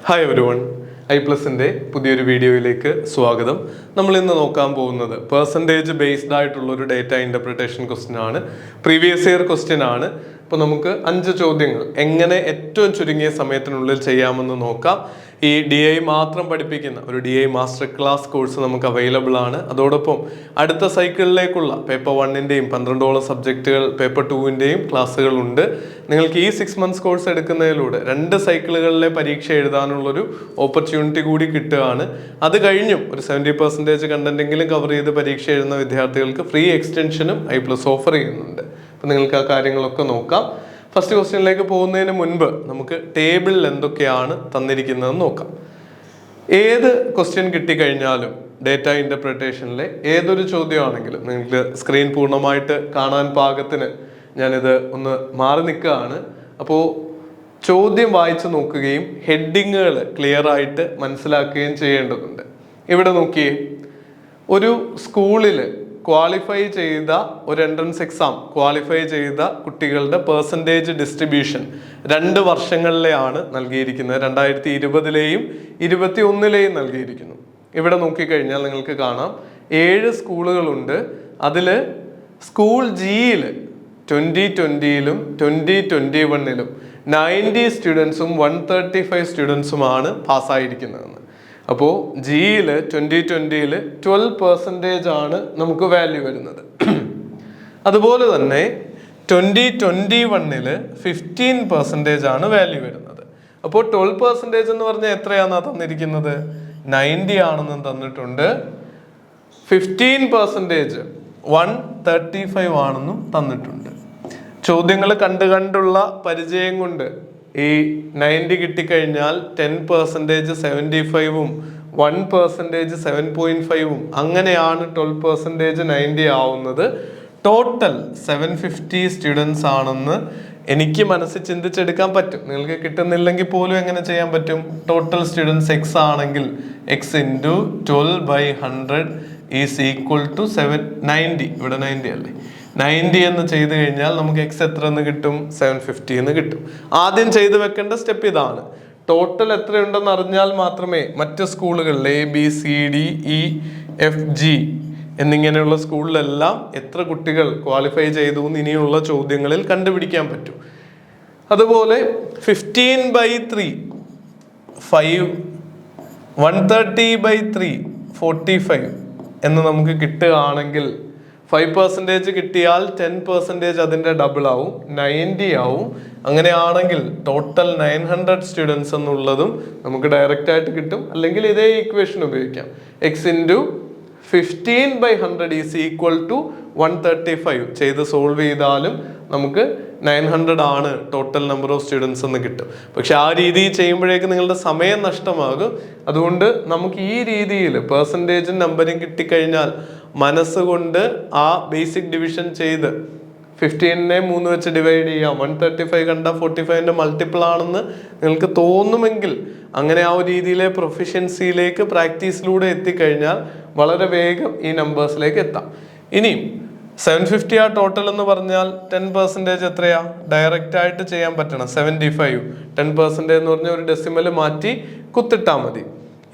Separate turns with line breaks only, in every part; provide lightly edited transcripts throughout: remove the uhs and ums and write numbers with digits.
Hi everyone, ഐപ്ലസിൻ്റെ പുതിയൊരു വീഡിയോയിലേക്ക് സ്വാഗതം. നമ്മൾ ഇന്ന് നോക്കാൻ പോകുന്നത് പെർസെൻറ്റേജ് ബേസ്ഡ് ആയിട്ടുള്ള ഒരു ഡേറ്റ ഇൻ്റർപ്രിട്ടേഷൻ ക്വസ്റ്റ്യൻ ആണ്. പ്രീവിയസ് ഇയർ ക്വസ്റ്റ്യൻ ആണ്. അപ്പോൾ നമുക്ക് 5 ചോദ്യങ്ങൾ എങ്ങനെ ഏറ്റവും ചുരുങ്ങിയ സമയത്തിനുള്ളിൽ ചെയ്യാമെന്ന് നോക്കാം. ഈ DI മാത്രം പഠിപ്പിക്കുന്ന ഒരു DI മാസ്റ്റർ ക്ലാസ് കോഴ്സ് നമുക്ക് അവൈലബിൾ ആണ്. അതോടൊപ്പം അടുത്ത സൈക്കിളിലേക്കുള്ള പേപ്പർ 1-ൻ്റെയും 12ഓളം സബ്ജക്റ്റുകൾ പേപ്പർ 2-ൻ്റെയും ക്ലാസ്സുകളുണ്ട്. നിങ്ങൾക്ക് ഈ 6 months കോഴ്സ് എടുക്കുന്നതിലൂടെ 2 സൈക്കിളുകളിലെ പരീക്ഷ എഴുതാനുള്ളൊരു ഓപ്പർച്യൂണിറ്റി കൂടി കിട്ടുകയാണ്. അത് കഴിഞ്ഞും ഒരു 70% കണ്ടന്റെങ്കിലും കവർ ചെയ്ത് പരീക്ഷ എഴുതുന്ന വിദ്യാർത്ഥികൾക്ക് ഫ്രീ എക്സ്റ്റൻഷനും ഐപ്ലസ് ഓഫർ ചെയ്യുന്നുണ്ട്. അപ്പം നിങ്ങൾക്ക് ആ കാര്യങ്ങളൊക്കെ നോക്കാം. ഫസ്റ്റ് ക്വസ്റ്റ്യനിലേക്ക് പോകുന്നതിന് മുൻപ് നമുക്ക് ടേബിളിൽ എന്തൊക്കെയാണ് തന്നിരിക്കുന്നതെന്ന് നോക്കാം. ഏത് ക്വസ്റ്റ്യൻ കിട്ടിക്കഴിഞ്ഞാലും ഡേറ്റ ഇൻ്റർപ്രിട്ടേഷനിലെ ഏതൊരു ചോദ്യമാണെങ്കിലും നിങ്ങൾക്ക് സ്ക്രീൻ പൂർണ്ണമായിട്ട് കാണാൻ പാകത്തിന് ഞാനിത് ഒന്ന് മാറി നിൽക്കുകയാണ്. അപ്പോൾ ചോദ്യം വായിച്ചു നോക്കുകയും ഹെഡിങ്ങുകൾ ക്ലിയർ ആയിട്ട് മനസ്സിലാക്കുകയും ചെയ്യേണ്ടതുണ്ട്. ഇവിടെ നോക്കിയേ, ഒരു സ്കൂളിൽ ക്വാളിഫൈ ചെയ്ത ഒരു എൻട്രൻസ് എക്സാം ക്വാളിഫൈ ചെയ്ത കുട്ടികളുടെ പെർസെൻറ്റേജ് ഡിസ്ട്രിബ്യൂഷൻ 2 വർഷങ്ങളിലെയാണ് നൽകിയിരിക്കുന്നത്. 2020-ലെയും 2021-ലെയും നൽകിയിരിക്കുന്നു. ഇവിടെ നോക്കിക്കഴിഞ്ഞാൽ നിങ്ങൾക്ക് കാണാം 7 സ്കൂളുകളുണ്ട്. അതിൽ സ്കൂൾ ജിയിൽ 2020-ലും 2021-ലും 90 സ്റ്റുഡൻസും 135 സ്റ്റുഡൻസുമാണ് പാസ്സായിരിക്കുന്നതെന്ന്. അപ്പോൾ ജിയിൽ 2020-ൽ 12% ആണ് നമുക്ക് വാല്യൂ വരുന്നത്. അതുപോലെ തന്നെ 2021-ൽ 15% ആണ് വാല്യൂ വരുന്നത്. അപ്പോൾ 12% എന്ന് പറഞ്ഞാൽ എത്രയാണെന്നാണ് തന്നിരിക്കുന്നത്? 90 ആണെന്ന് തന്നിട്ടുണ്ട്. 15% 135 ആണെന്നും തന്നിട്ടുണ്ട്. ചോദ്യങ്ങൾ കണ്ടുള്ള പരിചയം കൊണ്ട് ഈ 90 കിട്ടിക്കഴിഞ്ഞാൽ 10% 75-ഉം 1% 7.5-ഉം അങ്ങനെയാണ് 12% 90 ആവുന്നത്. ടോട്ടൽ 750 സ്റ്റുഡൻസ് ആണെന്ന് എനിക്ക് മനസ്സിൽ ചിന്തിച്ചെടുക്കാൻ പറ്റും. നിങ്ങൾക്ക് കിട്ടുന്നില്ലെങ്കിൽ പോലും എങ്ങനെ ചെയ്യാൻ പറ്റും? ടോട്ടൽ സ്റ്റുഡൻസ് X ആണെങ്കിൽ X × 12/100 ഈസ് ഈക്വൽ ടു 90. ഇവിടെ 90 അല്ലേ? 90 എന്ന് ചെയ്ത് കഴിഞ്ഞാൽ നമുക്ക് X എത്ര എന്ന് കിട്ടും? 750 എന്ന് കിട്ടും. ആദ്യം ചെയ്ത് വെക്കേണ്ട സ്റ്റെപ്പ് ഇതാണ്. ടോട്ടൽ എത്രയുണ്ടെന്ന് അറിഞ്ഞാൽ മാത്രമേ മറ്റ് സ്കൂളുകളിൽ ABCDEFG എന്നിങ്ങനെയുള്ള സ്കൂളിലെല്ലാം എത്ര കുട്ടികൾ ക്വാളിഫൈ ചെയ്തു എന്ന് ഇനിയുള്ള ചോദ്യങ്ങളിൽ കണ്ടുപിടിക്കാൻ പറ്റും. അതുപോലെ 15/3 5 130/3 45 എന്ന് നമുക്ക് കിട്ടുകയാണെങ്കിൽ 5% കിട്ടിയാൽ 10% അതിൻ്റെ ഡബിൾ ആവും, 90 ആവും. അങ്ങനെയാണെങ്കിൽ ടോട്ടൽ 900 സ്റ്റുഡൻസ് എന്നുള്ളതും നമുക്ക് ഡയറക്റ്റ് ആയിട്ട് കിട്ടും. അല്ലെങ്കിൽ ഇതേ ഈക്വേഷൻ ഉപയോഗിക്കാം. X × 15/100 ഈസ് ഈക്വൽ ടു 135 ചെയ്ത് സോൾവ് ചെയ്താലും നമുക്ക് 900 ആണ് ടോട്ടൽ നമ്പർ ഓഫ് സ്റ്റുഡൻസ് എന്ന് കിട്ടും. പക്ഷെ ആ രീതി ചെയ്യുമ്പോഴേക്ക് നിങ്ങളുടെ സമയം നഷ്ടമാകും. അതുകൊണ്ട് നമുക്ക് ഈ രീതിയിൽ പെർസെൻറ്റേജും നമ്പറും കിട്ടിക്കഴിഞ്ഞാൽ മനസ്സുകൊണ്ട് ആ ബേസിക് ഡിവിഷൻ ചെയ്ത് 15-നെ 3 വെച്ച് ഡിവൈഡ് ചെയ്യാം. 135 കണ്ട 45-ന്റെ മൾട്ടിപ്പിൾ ആണെന്ന് നിങ്ങൾക്ക് തോന്നുമെങ്കിൽ അങ്ങനെ ആ ഒരു രീതിയിലെ പ്രൊഫിഷ്യൻസിയിലേക്ക് പ്രാക്ടീസിലൂടെ എത്തിക്കഴിഞ്ഞാൽ വളരെ വേഗം ഈ നമ്പേഴ്സിലേക്ക് എത്താം. ഇനിയും 750 ആ ടോട്ടൽ എന്ന് പറഞ്ഞാൽ 10% എത്രയാ? ഡയറക്റ്റ് ആയിട്ട് ചെയ്യാൻ പറ്റണം. 75 10% എന്ന് പറഞ്ഞാൽ ഒരു ഡെസിമൽ മാറ്റി കുത്തിട്ടാൽ മതി.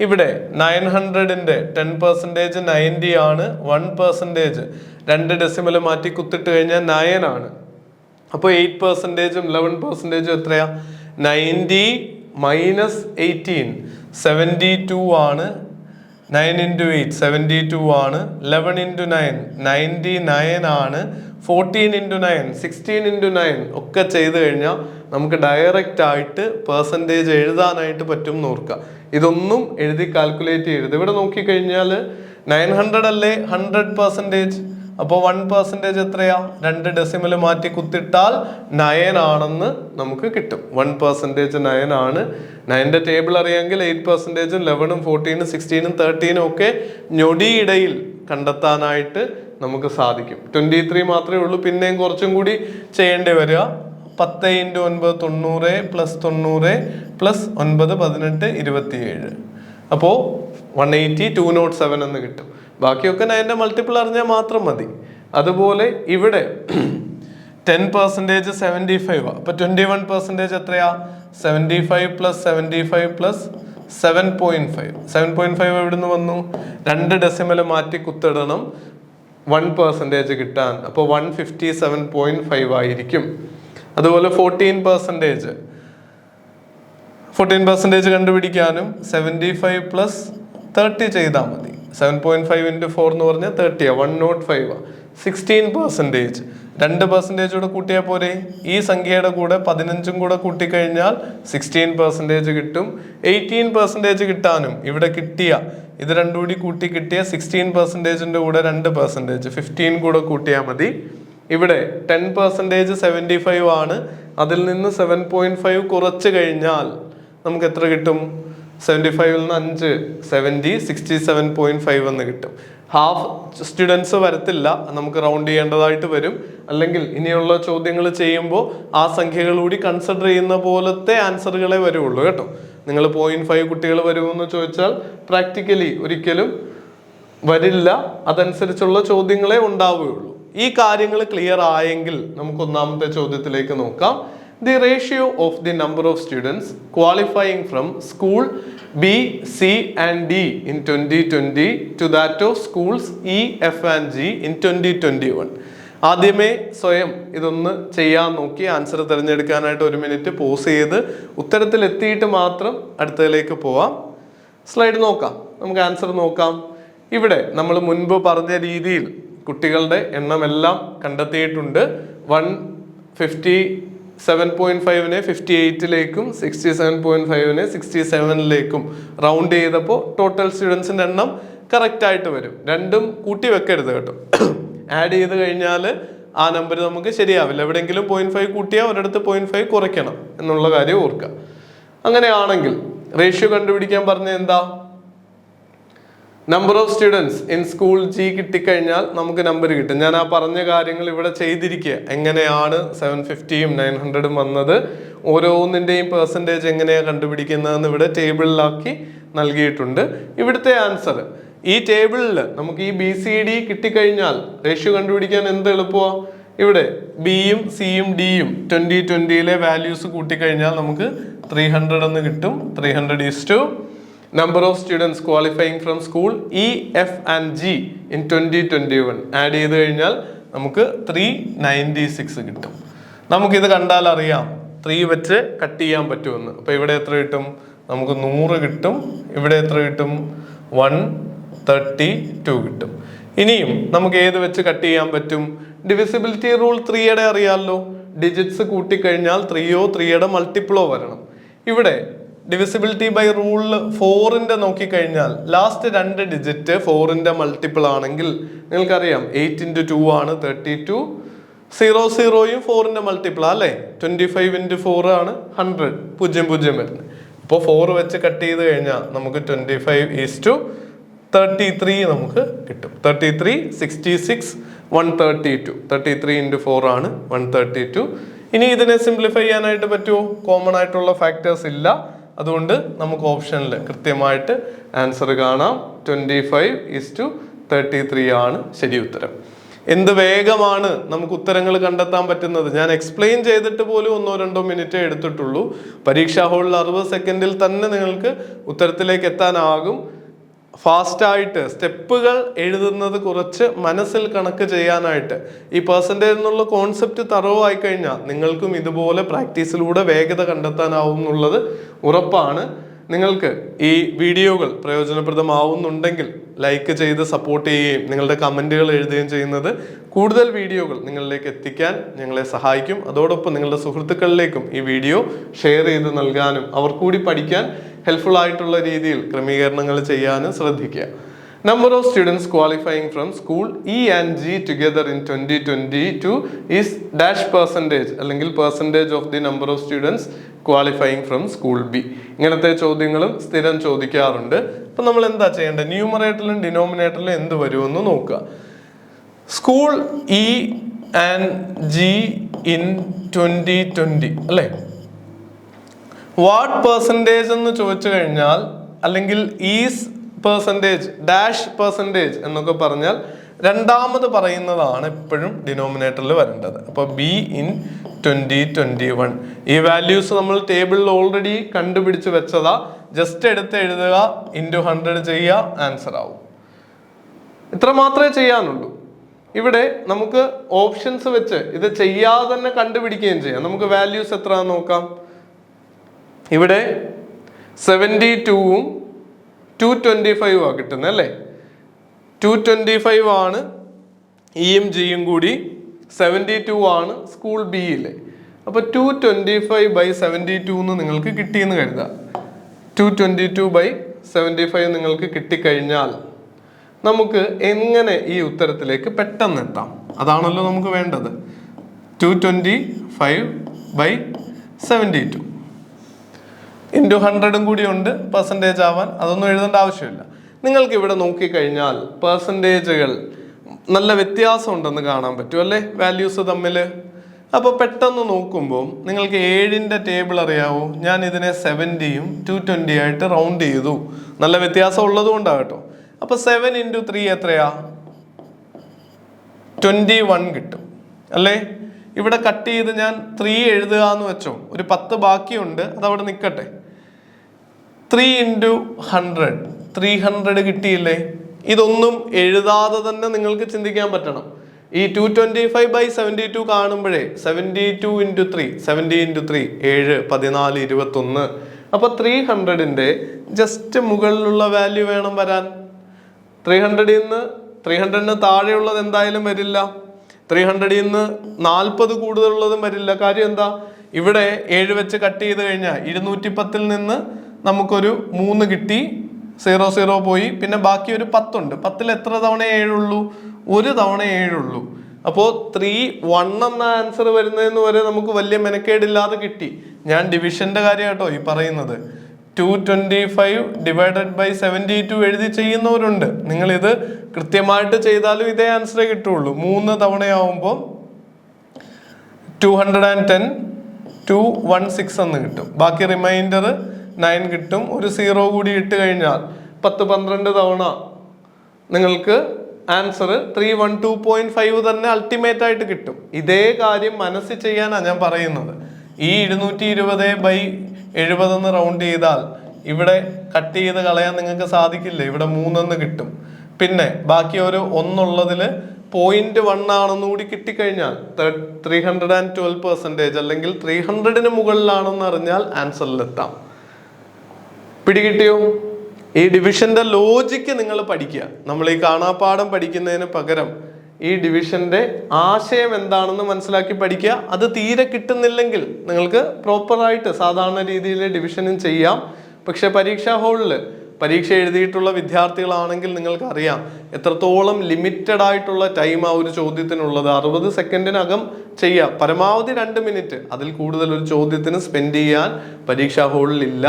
ഇവിടെ 900-ന്റെ 10% 90 ആണ്. 1% 2 ഡെസിമൽ മാറ്റി കുത്തിട്ട് കഴിഞ്ഞാൽ 9 ആണ്. അപ്പോൾ 8%-ഉം 11%-ഉം എത്രയാ? 90 - 18 72 ആണ്. 9 × 8 72 ആണ്. 11 × 9 99 ആണ്. 14 × 9 16 × 9 ഒക്കെ ചെയ്ത് കഴിഞ്ഞാൽ നമുക്ക് ഡയറക്റ്റ് ആയിട്ട് പെർസെൻറ്റേജ് എഴുതാനായിട്ട് പറ്റും എന്ന് ഓർക്കുക. ഇതൊന്നും എഴുതി കാൽക്കുലേറ്റ് ചെയ്യരുത്. ഇവിടെ നോക്കിക്കഴിഞ്ഞാൽ 900 അല്ലേ 100%. അപ്പോൾ 1% എത്രയാ? 2 ഡെസിമൽ മാറ്റി കുത്തിട്ടാൽ 9 ആണെന്ന് നമുക്ക് കിട്ടും. 1% 9 ആണ്. 9-ന്റെ ടേബിൾ അറിയാമെങ്കിൽ 8%, 11, 14, 16, 13 ഒക്കെ ഞൊടിയിടയിൽ കണ്ടെത്താനായിട്ട് നമുക്ക് സാധിക്കും. 23 മാത്രമേ ഉള്ളൂ. പിന്നെയും കുറച്ചും കൂടി ചെയ്യേണ്ടി വരിക. 10 × 9 90 + 90 + 9 18 27. അപ്പോൾ 180 207 എന്ന് കിട്ടും. ബാക്കിയൊക്കെ 9-ന്റെ മൾട്ടിപ്പിൾ അറിഞ്ഞാൽ മാത്രം മതി. അതുപോലെ ഇവിടെ 10% 75. അപ്പൊ 21% എത്രയാ? 75 പ്ലസ് 75 പ്ലസ് 7.5. 7.5 എവിടെ നിന്ന് വന്നു? 2 ഡെസിമൽ മാറ്റി കുത്തിടണം 1% കിട്ടാൻ. അപ്പോൾ 157.5 ആയിരിക്കും. അതുപോലെ 14% കണ്ടുപിടിക്കാനും 75 പ്ലസ് 30 ചെയ്താൽ മതി. 7.5 into 4 എന്ന് പറഞ്ഞാൽ 30, 105. 16%, 2% കൂടെ കൂട്ടിയാൽ പോരെ. ഈ സംഖ്യയുടെ കൂടെ 15 കൂടെ കൂട്ടിക്കഴിഞ്ഞാൽ 16% കിട്ടും. 18% കിട്ടാനും ഇവിടെ കിട്ടിയ ഇത് രണ്ടും കൂടി കൂട്ടി കിട്ടിയ 16%ന്റെ കൂടെ 2%, 15 കൂടെ കൂട്ടിയാൽ മതി. ഇവിടെ 10% 75 ആണ്. അതിൽ നിന്ന് 7.5 കുറച്ച് കഴിഞ്ഞാൽ നമുക്ക് എത്ര കിട്ടും? 75 നിന്ന് 5 70, 67.5 എന്ന് കിട്ടും. ഹാഫ് സ്റ്റുഡൻസ് വരത്തില്ല, നമുക്ക് റൗണ്ട് ചെയ്യേണ്ടതായിട്ട് വരും. അല്ലെങ്കിൽ ഇനിയുള്ള ചോദ്യങ്ങൾ ചെയ്യുമ്പോൾ ആ സംഖ്യകൾ കൂടി കൺസിഡർ ചെയ്യുന്ന പോലത്തെ ആൻസറുകളെ വരുള്ളൂ കേട്ടോ. നിങ്ങൾ 0.5 കുട്ടികൾ വരുമെന്ന് ചോദിച്ചാൽ പ്രാക്ടിക്കലി ഒരിക്കലും വരില്ല. അതനുസരിച്ചുള്ള ചോദ്യങ്ങളെ ഉണ്ടാവുകയുള്ളൂ. ഈ കാര്യങ്ങൾ ക്ലിയർ ആയെങ്കിൽ നമുക്ക് ഒന്നാമത്തെ ചോദ്യത്തിലേക്ക് നോക്കാം. The ratio of the number of students qualifying from school B, C and D in 2020 to that of schools E, F and G in 2021. ആദ്യമേ സ്വയം ഇതൊന്ന് ചെയ്യാൻ നോക്കി ആൻസർ തിരഞ്ഞെടുക്കാനായിട്ട് 1 മിനിറ്റ് പോസ് ചെയ്ത് ഉത്തരത്തിൽ എത്തിയിട്ട് മാത്രം അടുത്തതിലേക്ക് പോവാം. സ്ലൈഡ് നോക്കാം, നമുക്ക് ആൻസർ നോക്കാം. ഇവിടെ നമ്മൾ മുൻപ് പറഞ്ഞ രീതിയിൽ കുട്ടികളുടെ എണ്ണമെല്ലാം കണ്ടെത്തിയിട്ടുണ്ട്. 157.5നെ 58ലേക്കും 67.5നെ 67ലേക്കും റൗണ്ട് ചെയ്തപ്പോൾ ടോട്ടൽ സ്റ്റുഡൻസിന്റെ എണ്ണം കറക്റ്റ് ആയിട്ട് വരും. രണ്ടും കൂട്ടി വെക്കരുത് കേട്ടോ. ആഡ് ചെയ്ത് കഴിഞ്ഞാൽ ആ നമ്പർ നമുക്ക് ശരിയാവില്ല. എവിടെയെങ്കിലും 0.5 കൂട്ടിയാൽ ഒരിടത്ത് 0.5 കുറയ്ക്കണം എന്നുള്ള കാര്യം ഓർക്കുക. അങ്ങനെയാണെങ്കിൽ റേഷ്യോ കണ്ടുപിടിക്കാൻ പറഞ്ഞ എന്താ? Number of students in school G കിട്ടിക്കഴിഞ്ഞാൽ നമുക്ക് നമ്പർ കിട്ടും. ഞാൻ ആ പറഞ്ഞ കാര്യങ്ങൾ ഇവിടെ ചെയ്തിരിക്കുക. എങ്ങനെയാണ് 750യും 900ഉം വന്നത്, ഓരോന്നിൻ്റെയും പെർസെൻറ്റേജ് എങ്ങനെയാണ് കണ്ടുപിടിക്കുന്നതെന്ന് ഇവിടെ ടേബിളിലാക്കി നൽകിയിട്ടുണ്ട്. ഇവിടുത്തെ ആൻസർ ഈ ടേബിളിൽ നമുക്ക് ഈ BCD കിട്ടിക്കഴിഞ്ഞാൽ റേഷ്യോ കണ്ടുപിടിക്കാൻ എന്ത് എളുപ്പമാണ്. ഇവിടെ ബിയും സിയും ഡിയും 2020ലെ വാല്യൂസ് കൂട്ടിക്കഴിഞ്ഞാൽ നമുക്ക് 300 എന്ന് കിട്ടും. 300 is to number of students qualifying from school E, F and G in 2021 add ചെയ്ത് കഴിഞ്ഞാൽ നമുക്ക് 396 കിട്ടും. നമുക്കിത് കണ്ടാൽ അറിയാം 3 വെച്ച് കട്ട് ചെയ്യാൻ പറ്റുമെന്ന്. അപ്പൊ ഇവിടെ എത്ര കിട്ടും? നമുക്ക് 100 കിട്ടും. ഇവിടെ എത്ര കിട്ടും? 132 കിട്ടും. ഇനിയും നമുക്ക് ഏത് വെച്ച് കട്ട് ചെയ്യാൻ പറ്റും? ഡിവിസിബിലിറ്റി റൂൾ 3യുടെ അറിയാമല്ലോ. ഡിജിറ്റ്സ് കൂട്ടിക്കഴിഞ്ഞാൽ 3യോ 3യുടെ മൾട്ടിപ്പിളോ വരണം. ഇവിടെ ഡിവിസിബിലിറ്റി ബൈ റൂളിൽ 4ന്റെ നോക്കിക്കഴിഞ്ഞാൽ ലാസ്റ്റ് 2 ഡിജിറ്റ് 4ന്റെ മൾട്ടിപ്പിൾ ആണെങ്കിൽ നിങ്ങൾക്കറിയാം 8 into 2 ആണ് 32. 00യും 4ന്റെ മൾട്ടിപ്പിൾ അല്ലേ. 25 into 4 ആണ് 100. 00 വരുന്നത്. ഇപ്പോൾ 4 വെച്ച് കട്ട് ചെയ്ത് കഴിഞ്ഞാൽ നമുക്ക് 25 is to 33 നമുക്ക് കിട്ടും. 33, 66, 132. 33 into 4 ആണ് 132. ഇനി ഇതിനെ സിംപ്ലിഫൈ ചെയ്യാനായിട്ട് പറ്റുമോ? കോമൺ ആയിട്ടുള്ള ഫാക്ടേഴ്സ് ഇല്ല. അതുകൊണ്ട് നമുക്ക് ഓപ്ഷനിൽ കൃത്യമായിട്ട് ആൻസർ കാണാം. 25 is to 33 ആണ് ശരി ഉത്തരം. എന്ത് വേഗമാണ് നമുക്ക് ഉത്തരങ്ങൾ കണ്ടെത്താൻ പറ്റുന്നത്. ഞാൻ എക്സ്പ്ലെയിൻ ചെയ്തിട്ട് പോലും 1-2 മിനിറ്റേ എടുത്തിട്ടുള്ളൂ. പരീക്ഷാ ഹാളിൽ 60 സെക്കൻഡിൽ തന്നെ നിങ്ങൾക്ക് ഉത്തരത്തിലേക്ക് എത്താനാകും. ഫാസ്റ്റായിട്ട് സ്റ്റെപ്പുകൾ എഴുതുന്നത് കുറച്ച് മനസ്സിൽ കണക്ക് ചെയ്യാനായിട്ട് ഈ പെർസെൻറ്റേജ് എന്നുള്ള കോൺസെപ്റ്റ് തറവായി കഴിഞ്ഞാൽ നിങ്ങൾക്കും ഇതുപോലെ പ്രാക്ടീസിലൂടെ വേഗത കണ്ടെത്താനാവും എന്നുള്ളത് ഉറപ്പാണ്. നിങ്ങൾക്ക് ഈ വീഡിയോകൾ പ്രയോജനപ്രദമാവുന്നുണ്ടെങ്കിൽ ലൈക്ക് ചെയ്ത് സപ്പോർട്ട് ചെയ്യുകയും നിങ്ങളുടെ കമൻറ്റുകൾ എഴുതുകയും ചെയ്യുന്നത് കൂടുതൽ വീഡിയോകൾ നിങ്ങളിലേക്ക് എത്തിക്കാൻ ഞങ്ങളെ സഹായിക്കും. അതോടൊപ്പം നിങ്ങളുടെ സുഹൃത്തുക്കളിലേക്കും ഈ വീഡിയോ ഷെയർ ചെയ്ത് നൽകാനും അവർ കൂടി പഠിക്കാൻ ഹെൽപ്ഫുൾ ആയിട്ടുള്ള രീതിയിൽ ക്രമീകരണങ്ങൾ ചെയ്യാനും ശ്രദ്ധിക്കുക. Number of students qualifying from school E and G together in 2022 is dash percentage അല്ലെങ്കിൽ percentage of the number of students qualifying from school B. ഇങ്ങനത്തെ ചോദ്യങ്ങളും സ്ഥിരം ചോദിക്കാറുണ്ട്. അപ്പം നമ്മൾ എന്താ ചെയ്യേണ്ടത്? ന്യൂമറേറ്ററിലും ഡിനോമിനേറ്ററിലും എന്ത് വരുമെന്ന് നോക്കുക. School E and G in 2020 അല്ലേ. വാട്ട് പെർസെൻറ്റേജ് എന്ന് ചോദിച്ചു കഴിഞ്ഞാൽ അല്ലെങ്കിൽ ഈസ് പെർസെൻറ്റേജ് ഡാഷ് പെർസെൻറ്റേജ് എന്നൊക്കെ പറഞ്ഞാൽ രണ്ടാമത് പറയുന്നതാണ് എപ്പോഴും ഡിനോമിനേറ്ററിൽ വരേണ്ടത്. അപ്പോൾ ബി ഇൻ 2021. ഈ വാല്യൂസ് നമ്മൾ ടേബിളിൽ ഓൾറെഡി കണ്ടുപിടിച്ച് വെച്ചതാ. ജസ്റ്റ് എടുത്ത് എഴുതുക, ഇൻറ്റു 100 ചെയ്യുക, ആൻസർ ആവും. ഇത്ര മാത്രമേ ചെയ്യാനുള്ളൂ. ഇവിടെ നമുക്ക് ഓപ്ഷൻസ് വെച്ച് ഇത് ചെയ്യാതെ തന്നെ കണ്ടുപിടിക്കുകയും ചെയ്യാം. നമുക്ക് വാല്യൂസ് എത്ര നോക്കാം. ഇവിടെ 72ഉം 225 ആ കിട്ടുന്നത് അല്ലേ. 225 ആണ് ഇയും ജിയും കൂടി, 72 ആണ് സ്കൂൾ ബിയിലെ. അപ്പോൾ 225/72 എന്ന് നിങ്ങൾക്ക് കിട്ടിയെന്ന് കരുതുക. 222/75 നിങ്ങൾക്ക് കിട്ടിക്കഴിഞ്ഞാൽ നമുക്ക് എങ്ങനെ ഈ ഉത്തരത്തിലേക്ക് പെട്ടെന്ന് എത്താം? അതാണല്ലോ നമുക്ക് വേണ്ടത്. 225/72 ഇൻറ്റു 100 കൂടി ഉണ്ട് പെർസെൻറ്റേജ് ആവാൻ. അതൊന്നും എഴുതേണ്ട ആവശ്യമില്ല. നിങ്ങൾക്ക് ഇവിടെ നോക്കിക്കഴിഞ്ഞാൽ പെർസെൻറ്റേജുകൾ നല്ല വ്യത്യാസം ഉണ്ടെന്ന് കാണാൻ പറ്റും അല്ലേ, വാല്യൂസ് തമ്മിൽ. അപ്പോൾ പെട്ടെന്ന് നോക്കുമ്പോൾ നിങ്ങൾക്ക് 7ന്റെ ടേബിൾ അറിയാവോ? ഞാൻ ഇതിനെ 70യും 220 ആയിട്ട് റൗണ്ട് ചെയ്തു. നല്ല വ്യത്യാസം ഉള്ളത് കൊണ്ടാണ് കേട്ടോ. അപ്പോൾ 7 × 3 എത്രയാ? 21 കിട്ടും അല്ലേ. ഇവിടെ കട്ട് ചെയ്ത് ഞാൻ 3 എഴുതുക എന്ന് വെച്ചോ, ഒരു 10 ബാക്കിയുണ്ട്, അതവിടെ നിൽക്കട്ടെ. 3 × 100 300 കിട്ടിയില്ലേ? ഇതൊന്നും എഴുതാതെ തന്നെ നിങ്ങൾക്ക് ചിന്തിക്കാൻ പറ്റണം. ഈ 225/72 കാണുമ്പോഴേ 72 × 3 70 × 3 7 14 21. അപ്പൊ 300ന്റെ ജസ്റ്റ് മുകളിലുള്ള വാല്യൂ വേണം വരാൻ. 300ന് താഴെയുള്ളത് എന്തായാലും വരില്ല. 300ന് 40 കൂടുതലുള്ളതും വരില്ല. കാര്യം എന്താ? ഇവിടെ 7 വെച്ച് കട്ട് ചെയ്ത് കഴിഞ്ഞാൽ 210ൽ നിന്ന് നമുക്കൊരു 3 കിട്ടി, 0 പോയി, പിന്നെ ബാക്കി ഒരു 10 ഉണ്ട്. 10ൽ എത്ര തവണ 7 ഉള്ളൂ? ഒരു തവണ 7 ഉള്ളൂ. അപ്പോൾ 3-1 എന്ന ആൻസർ വരുന്നതെന്ന് വരെ നമുക്ക് വലിയ മെനക്കേടില്ലാതെ കിട്ടി. ഞാൻ ഡിവിഷന്റെ കാര്യം കേട്ടോ ഈ പറയുന്നത്. 225/72 എഴുതി ചെയ്യുന്നവരുണ്ട്. നിങ്ങൾ ഇത് കൃത്യമായിട്ട് ചെയ്താലും ഇതേ ആൻസറേ കിട്ടുള്ളൂ. 3 തവണയാവുമ്പോൾ 210 216 എന്ന് കിട്ടും. ബാക്കി റിമൈൻഡർ 9 കിട്ടും. ഒരു 0 കൂടി ഇട്ട് കഴിഞ്ഞാൽ 10-12 തവണ നിങ്ങൾക്ക് ആൻസർ 312.5 തന്നെ അൾട്ടിമേറ്റ് ആയിട്ട് കിട്ടും. ഇതേ കാര്യം മനസ്സിൽ ചെയ്യാനാണ് ഞാൻ പറയുന്നത്. ഈ 220/70 എന്ന് റൗണ്ട് ചെയ്താൽ ഇവിടെ കട്ട് ചെയ്ത് കളയാൻ നിങ്ങൾക്ക് സാധിക്കില്ല. ഇവിടെ 3 കിട്ടും. പിന്നെ ബാക്കി ഒരു 1 ഉള്ളതിൽ 0.1 ആണെന്ന് കൂടി കിട്ടിക്കഴിഞ്ഞാൽ 312% അല്ലെങ്കിൽ 300ന് മുകളിലാണെന്ന് അറിഞ്ഞാൽ ആൻസറിലെത്താം. പിടികിട്ടിയോ? ഈ ഡിവിഷന്റെ ലോജിക്ക് നിങ്ങൾ പഠിക്കുക. നമ്മൾ ഈ കാണാപ്പാഠം പഠിക്കുന്നതിന് പകരം ഈ ഡിവിഷന്റെ ആശയം എന്താണെന്ന് മനസ്സിലാക്കി പഠിക്കുക. അത് തീരെ കിട്ടുന്നില്ലെങ്കിൽ നിങ്ങൾക്ക് പ്രോപ്പറായിട്ട് സാധാരണ രീതിയിൽ ഡിവിഷനും ചെയ്യാം. പക്ഷെ പരീക്ഷാ ഹാളിൽ പരീക്ഷ എഴുതിയിട്ടുള്ള വിദ്യാർത്ഥികളാണെങ്കിൽ നിങ്ങൾക്ക് അറിയാം എത്രത്തോളം ലിമിറ്റഡ് ആയിട്ടുള്ള ടൈം ആ ഒരു ചോദ്യത്തിനുള്ളത്. 60 സെക്കൻഡിനകം ചെയ്യാം, പരമാവധി 2 മിനിറ്റ്. അതിൽ കൂടുതൽ ഒരു ചോദ്യത്തിന് സ്പെൻഡ് ചെയ്യാൻ പരീക്ഷാ ഹാളിൽ ഇല്ല.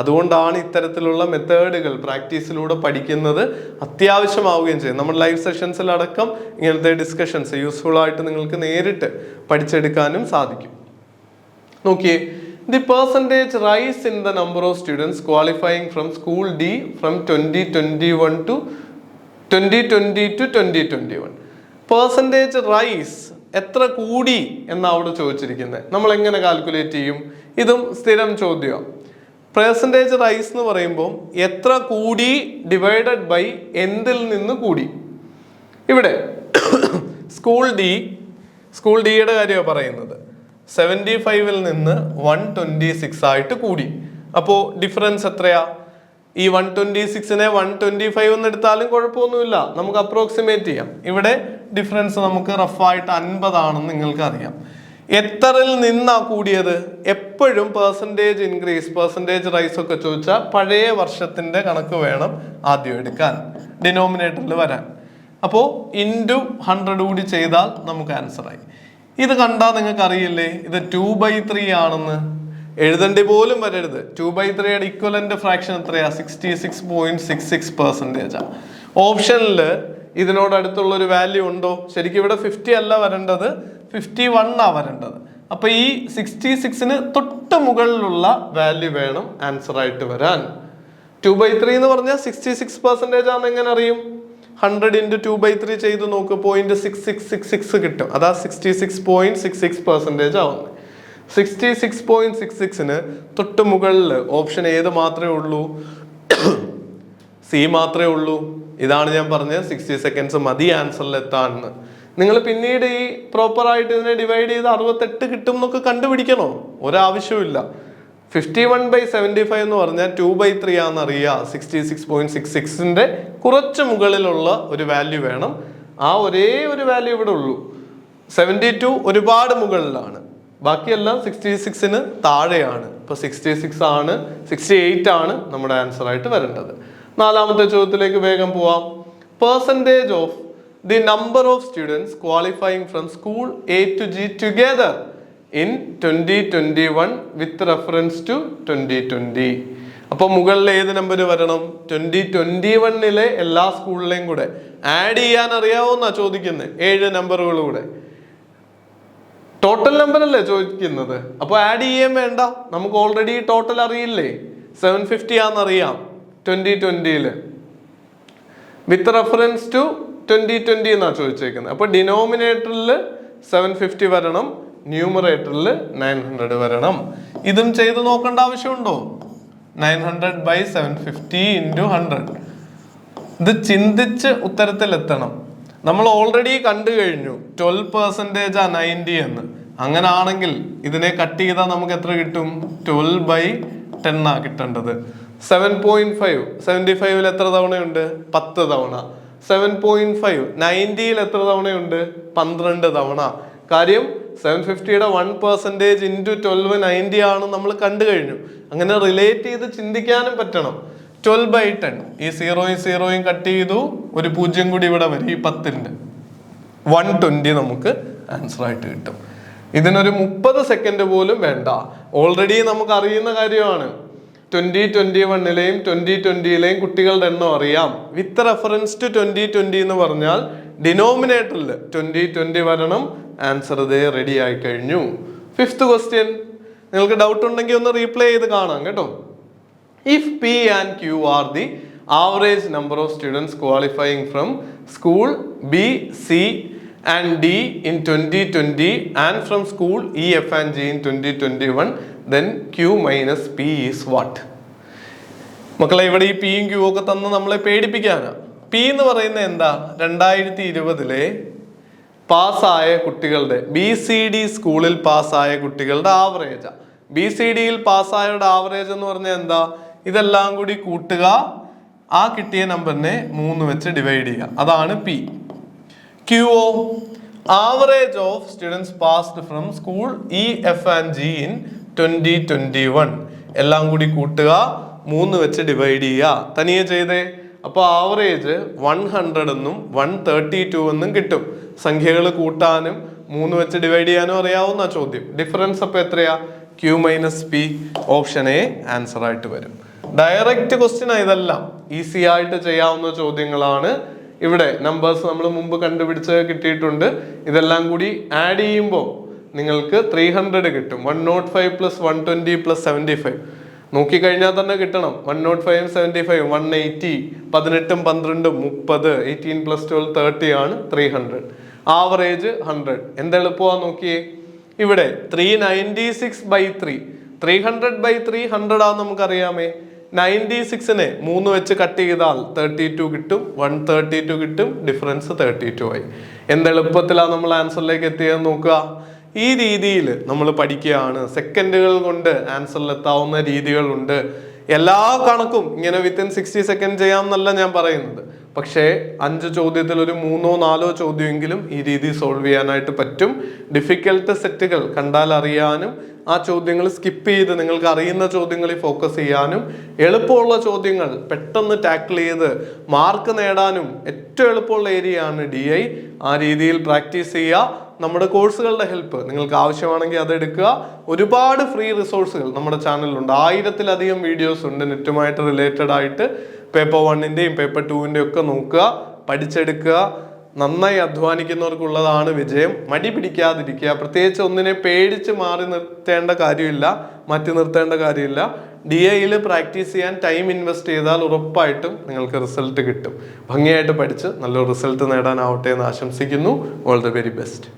അതുകൊണ്ടാണ് ഇത്തരത്തിലുള്ള മെത്തേഡുകൾ പ്രാക്ടീസിലൂടെ പഠിക്കുന്നത് അത്യാവശ്യമാവുകയും ചെയ്യും. നമ്മുടെ ലൈവ് സെഷൻസിലടക്കം ഇങ്ങനത്തെ ഡിസ്കഷൻസ് യൂസ്ഫുൾ ആയിട്ട് നിങ്ങൾക്ക് നേരിട്ട് പഠിച്ചെടുക്കാനും സാധിക്കും. നോക്കിയേ, the percentage rise in the number of students qualifying from school D from 2021 to 2021. Percentage rise എത്ര കൂടി എന്നാണ് അവിടെ ചോദിച്ചിരിക്കുന്നത്. നമ്മൾ എങ്ങനെ കാൽക്കുലേറ്റ് ചെയ്യും? ഇതും സ്ഥിരം ചോദ്യം. പെർസെൻറ്റേജ് റൈസ് എന്ന് പറയുമ്പോൾ എത്ര കൂടി ഡിവൈഡഡ് ബൈ എന്തിൽ നിന്ന് കൂടി. ഇവിടെ സ്കൂൾ ഡിയുടെ കാര്യമാണ് പറയുന്നത്. 75ൽ നിന്ന് 126 ആയിട്ട് കൂടി. അപ്പോൾ ഡിഫറൻസ് എത്രയാ? ഈ 126നെ 125 എന്ന് എടുത്താലും കുഴപ്പമൊന്നുമില്ല, നമുക്ക് അപ്രോക്സിമേറ്റ് ചെയ്യാം. ഇവിടെ ഡിഫറൻസ് നമുക്ക് റഫായിട്ട് 50 ആണെന്ന് നിങ്ങൾക്ക് അറിയാം. എത്രയിൽ നിന്നാ കൂടിയത്? എപ്പോഴും പെർസെൻറ്റേജ് ഇൻക്രീസ് പെർസെൻറ്റേജ് റൈസ് ഒക്കെ ചോദിച്ചാൽ പഴയ വർഷത്തിന്റെ കണക്ക് വേണം ആദ്യം എടുക്കാൻ, ഡിനോമിനേറ്ററിൽ വരാൻ. അപ്പോൾ ഇൻറ്റു 100 കൂടി ചെയ്താൽ നമുക്ക് ആൻസറായി. ഇത് കണ്ടാൽ നിങ്ങൾക്ക് അറിയില്ലേ ഇത് 2/3 ആണെന്ന്? എഴുതേണ്ടി പോലും വരരുത്. 2/3യുടെ ഇക്വലന്റ് ഫ്രാക്ഷൻ എത്രയാ? 66.66%. ഓപ്ഷനിൽ ഇതിനോടടുത്തുള്ള ഒരു വാല്യൂ ഉണ്ടോ? ശരിക്കും ഇവിടെ 50 അല്ല വരേണ്ടത്, 51 ആ വരേണ്ടത്. അപ്പൊ ഈ 66ന് തൊട്ട് മുകളിലുള്ള വാല്യൂ വേണം ആൻസർ ആയിട്ട് വരാൻ. 2/3 എന്ന് പറഞ്ഞാൽ 66% ആണെന്ന് എങ്ങനെ അറിയും? 100 into 2/3 ചെയ്ത് നോക്ക്, 0.6666 കിട്ടും. അതാ 66.66% ആവുന്നത്. 66.66ന് തൊട്ട് മുകളിൽ ഓപ്ഷൻ ഏത് മാത്രമേ ഉള്ളൂ? സി മാത്രമേ ഉള്ളൂ. ഇതാണ് ഞാൻ പറഞ്ഞത് 60 സെക്കൻഡ്സ് മതി ആൻസറിൽ എത്താന്ന്. നിങ്ങൾ പിന്നീട് ഈ പ്രോപ്പറായിട്ട് ഇതിനെ ഡിവൈഡ് ചെയ്ത് 68 കിട്ടും എന്നൊക്കെ കണ്ടുപിടിക്കണോ? ഒരാവശ്യമില്ല. 51/75 എന്ന് പറഞ്ഞാൽ 2/3 ആണെന്ന് അറിയാം. 66.66ന്റെ കുറച്ച് മുകളിലുള്ള ഒരു വാല്യൂ വേണം. ആ ഒരേ ഒരു വാല്യൂ ഇവിടെ ഉള്ളൂ. 72 ഒരുപാട് മുകളിലാണ്, ബാക്കിയെല്ലാം 66ന് താഴെയാണ്. ഇപ്പൊ 66 ആണ്, 68 ആണ് നമ്മുടെ ആൻസർ ആയിട്ട് വരേണ്ടത്. നാലാമത്തെ ചോദ്യത്തിലേക്ക് വേഗം പോവാം. Percentage of the number of students qualifying from school A to G together in 2021 with reference to 2020. അപ്പൊ മുകളിൽ ഏത് നമ്പർ വരണം? 2021 എല്ലാ സ്കൂളിലെയും കൂടെ ആഡ് ചെയ്യാൻ അറിയാവോന്നാ ചോദിക്കുന്നത്. 7 നമ്പറുകൾ കൂടെ. ടോട്ടൽ നമ്പർ അല്ലേ ചോദിക്കുന്നത്, അപ്പൊ ആഡ് ചെയ്യാൻ വേണ്ട. നമുക്ക് ഓൾറെഡി ടോട്ടൽ അറിയില്ലേ? 750 ആണെന്നറിയാം 2020 വിത്ത് റെഫറൻസ് ടു 2020 എന്നാ ചോദിച്ചേക്കുന്നത്. അപ്പൊ ഡിനോമിനേറ്ററിൽ 750 വരണം, ന്യൂമറേറ്ററിൽ 900 വരണം. ഇതും ചെയ്ത് നോക്കേണ്ട ആവശ്യമുണ്ടോ? 900/750 × 100. ഇത് ചിന്തിച്ച് ഉത്തരത്തിൽ എത്തണം. നമ്മൾ ഓൾറെഡി കണ്ടു കഴിഞ്ഞു 12% 90 എന്ന്. അങ്ങനെ ആണെങ്കിൽ ഇതിനെ കട്ട് ചെയ്താൽ നമുക്ക് എത്ര കിട്ടും? 12/10 ആ കിട്ടേണ്ടത്. 7.5 75ൽ എത്ര തവണയുണ്ട്? 10 തവണ. 7.5 90ൽ എത്ര തവണയുണ്ട്? 12 തവണ. കാര്യം 750യുടെ 1% into 12 90 ആണ് നമ്മൾ കണ്ടു കഴിഞ്ഞു. അങ്ങനെ റിലേറ്റ് ചെയ്ത് ചിന്തിക്കാനും പറ്റണം. 12/10 ഈ 0 കട്ട് ചെയ്തു, ഒരു 0 കൂടി ഇവിടെ വരും. ഈ 10ന്റെ 120 നമുക്ക് ആൻസർ ആയിട്ട് കിട്ടും. ഇതിനൊരു 30 സെക്കൻഡ് പോലും വേണ്ട. ഓൾറെഡി നമുക്ക് അറിയുന്ന കാര്യമാണ്. 2021ലെയും 2020ലെയും കുട്ടികളുടെ എണ്ണം അറിയാം. വിത്ത് റെഫറൻസ് ടു 2020 എന്ന് പറഞ്ഞാൽ ഡിനോമിനേറ്ററിൽ 2020 വരണം. ആൻസർ ഇതേ റെഡി ആയി കഴിഞ്ഞു. 5th question. നിങ്ങൾക്ക് ഡൗട്ട് ഉണ്ടെങ്കിൽ ഒന്ന് റീപ്ലേ ചെയ്ത് കാണാം കേട്ടോ. If P and Q are the average number of students qualifying from school B, C and D in 2020 and from school E, F and G in 2021, then Q minus P is what? മക്കളെ, ഇവിടെ ഈ പിയും Q ഒക്കെ തന്ന് നമ്മളെ പേടിപ്പിക്കാനാ. P എന്ന് പറയുന്നത് എന്താ? 2020 പാസ്സായ കുട്ടികളുടെ BCD സ്കൂളിൽ പാസ്സായ കുട്ടികളുടെ ആവറേജാ. BCDയിൽ പാസ്സായവരുടെ ആവറേജ് എന്ന് പറഞ്ഞാൽ എന്താ? ഇതെല്ലാം കൂടി കൂട്ടുക, ആ കിട്ടിയ നമ്പറിനെ 3 വെച്ച് ഡിവൈഡ് ചെയ്യുക. അതാണ് P. Q O average of students passed from school E, F and G in 2021. എല്ലാം കൂടി കൂട്ടുക, 3 വെച്ച് ഡിവൈഡ് ചെയ്യുക. തനിയെ ചെയ്തേ. അപ്പൊ ആവറേജ് 100 എന്നും 132 എന്നും കിട്ടും. സംഖ്യകൾ കൂട്ടാനും 3 വെച്ച് ഡിവൈഡ് ചെയ്യാനും അറിയാവുന്ന ചോദ്യം. ഡിഫറൻസ് അപ്പൊ എത്രയാ? Q minus P. Option A answer ആയിട്ട് വരും. ഡയറക്റ്റ് ക്വസ്റ്റ്യൻ ഇതെല്ലാം ഈസി ആയിട്ട് ചെയ്യാവുന്ന ചോദ്യങ്ങളാണ്. ഇവിടെ നമ്പേഴ്സ് നമ്മൾ മുമ്പ് കണ്ടുപിടിച്ച് കിട്ടിയിട്ടുണ്ട്. ഇതെല്ലാം കൂടി ആഡ് ചെയ്യുമ്പോൾ നിങ്ങൾക്ക് 300 കിട്ടും. 105 + 120 + 75 നോക്കിക്കഴിഞ്ഞാൽ തന്നെ കിട്ടണം. 105 75 180. 18 12 30. 18 + 12 30 ആണ് 300. ആവറേജ് 100. എന്തെളുപ്പമാ നോക്കിയേ. ഇവിടെ 396/3 300/3 100 ആണെന്ന് നമുക്കറിയാമേ. 96നെ 3 വെച്ച് കട്ട് ചെയ്താൽ 32 കിട്ടും. 132 കിട്ടും. ഡിഫറൻസ് 32 ആയി. എന്തെളുപ്പത്തിലാണ് നമ്മൾ ആൻസറിലേക്ക് എത്തിയെന്ന് നോക്കുക. ഈ രീതിയിൽ നമ്മൾ പഠിക്കുകയാണ്. സെക്കൻഡുകൾ കൊണ്ട് ആൻസറിൽ എത്താവുന്ന രീതികളുണ്ട്. എല്ലാ കണക്കും ഇങ്ങനെ വിത്തിൻ 60 സെക്കൻഡ് ചെയ്യാമെന്നല്ല ഞാൻ പറയുന്നത്. പക്ഷേ 5 ചോദ്യത്തിൽ ഒരു 3ഓ 4ഓ ചോദ്യമെങ്കിലും ഈ രീതി സോൾവ് ചെയ്യാനായിട്ട് പറ്റും. ഡിഫിക്കൽട്ട് സെറ്റുകൾ കണ്ടാൽ അറിയാനും ആ ചോദ്യങ്ങൾ സ്കിപ്പ് ചെയ്ത് നിങ്ങൾക്ക് അറിയുന്ന ചോദ്യങ്ങളിൽ ഫോക്കസ് ചെയ്യാനും എളുപ്പമുള്ള ചോദ്യങ്ങൾ പെട്ടെന്ന് ടാക്കിൾ ചെയ്ത് മാർക്ക് നേടാനും ഏറ്റവും എളുപ്പമുള്ള ഏരിയ ആണ് DI. ആ രീതിയിൽ പ്രാക്ടീസ് ചെയ്യുക. നമ്മുടെ കോഴ്സുകളുടെ ഹെൽപ്പ് നിങ്ങൾക്ക് ആവശ്യമാണെങ്കിൽ അത് എടുക്കുക. ഒരുപാട് ഫ്രീ റിസോഴ്സുകൾ നമ്മുടെ ചാനലിലുണ്ട്. 1000-ലധികം വീഡിയോസ് ഉണ്ട് നെറ്റുമായിട്ട് റിലേറ്റഡ് ആയിട്ട്. പേപ്പർ 1ന്റെയും പേപ്പർ 2ന്റെയും ഒക്കെ നോക്കുക, പഠിച്ചെടുക്കുക. നന്നായി അധ്വാനിക്കുന്നവർക്കുള്ളതാണ് വിജയം. മടി പിടിക്കാതിരിക്കുക. പ്രത്യേകിച്ച് ഒന്നിനെ പേടിച്ച് മാറി നിർത്തേണ്ട കാര്യമില്ല, മാറ്റി നിർത്തേണ്ട കാര്യമില്ല. DIയിൽ പ്രാക്ടീസ് ചെയ്യാൻ ടൈം ഇൻവെസ്റ്റ് ചെയ്താൽ ഉറപ്പായിട്ടും നിങ്ങൾക്ക് റിസൾട്ട് കിട്ടും. ഭംഗിയായിട്ട് പഠിച്ച് നല്ലൊരു റിസൾട്ട് നേടാനാവട്ടെ എന്ന് ആശംസിക്കുന്നു. All the very best.